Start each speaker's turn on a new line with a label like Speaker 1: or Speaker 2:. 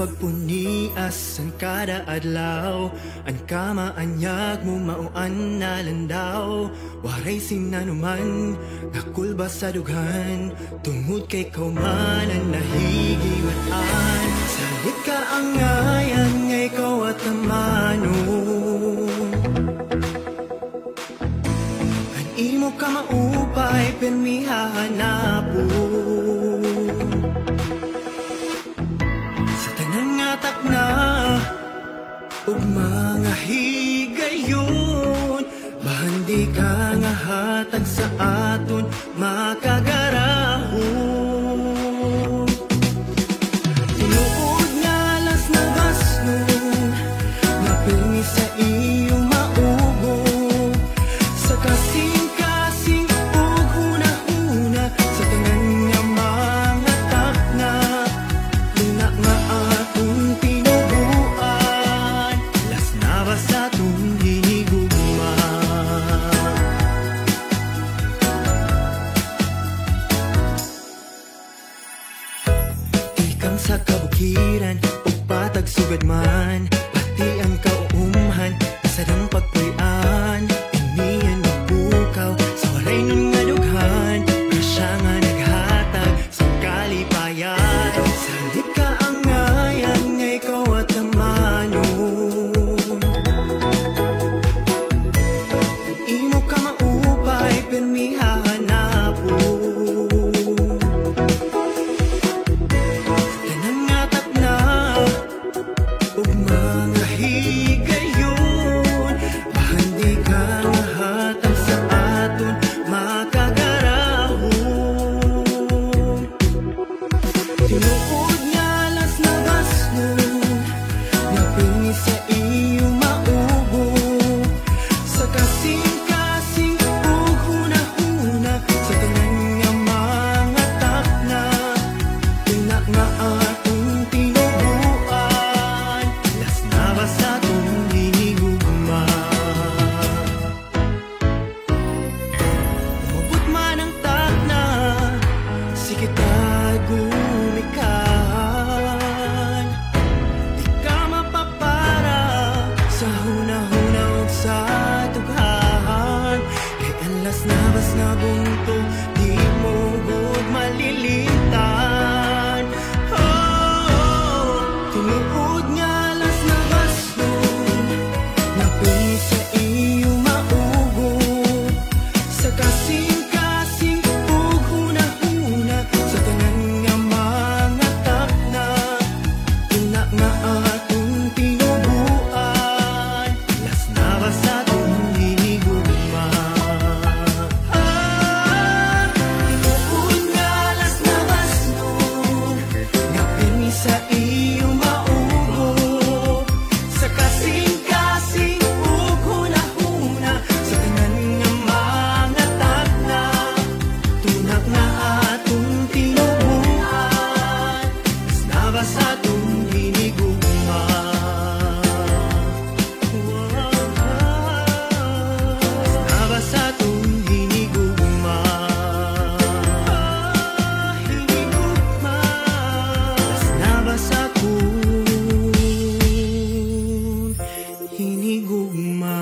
Speaker 1: pagpunias ang kada adlaw. Ang kamaanyag mo mauan na landaw. Waray sinanuman, nakulba sa dughan. Tungod kay kauman ang nahigiwatan. Salit ka ang ngayan, ngay ikaw at amano. Ang imo ka maupay, permihahanapon. Tatak na ug mga higayon, bahandi ka nga hatag sa aton makagarahon. Tinuod nga alas na basnon, napilmi sa iyong maubo. Sa kasing-kasing ug hunahuna, sa tanan nga mga takna, luna nga atong tinubuan. Las nabas sa atong hinigugma. Ikang sa kabukiran o patag sugad man, pati ang kauumhan kasadang pagpuyan. Iniyan magbukaw sa walay nun nga dughan, kasya nga naghatag sa kalipayan. Salit ka ang ngayan, nga ikaw at amano. Imo ka maupay, permihahanapon. Tanang nga takna ug mga higayon, bahandi ka nga hatag sa aton makagarahon. Tinuod nga alas na basnon, napilmi sa iyong maubo. Sa kasing-kasing ug hunahuna, sa tanan nga mga takna, tina nga atong tinubuan. Las nabas sa atong hinigugma. Umabot man ang takna, sige tagumikan. Di ka mapapara sa hunahuna ug sa tughan. Kay ang las nabas nga bunto, di mo gud malilitan. Oh, tinuod nga alas na basnon, napilmi sa iyong maubo. Sa kasing-kasing ug hunahuna, sa tanan nga mga takna, tina nga atong tinubuan. Las nabas sa atong hinigugma. Tinuod nga alas na basnon, napilmi sa iyong maubo. Sa kasing-kasing ug hunahuna, sa tanan nga mga takna, tuna nga atong tinubuan. Las nabas sa atong hinigugma. Las nabas sa atong hinigugma. Hinigugma. Las nabas sa atong hinigugma.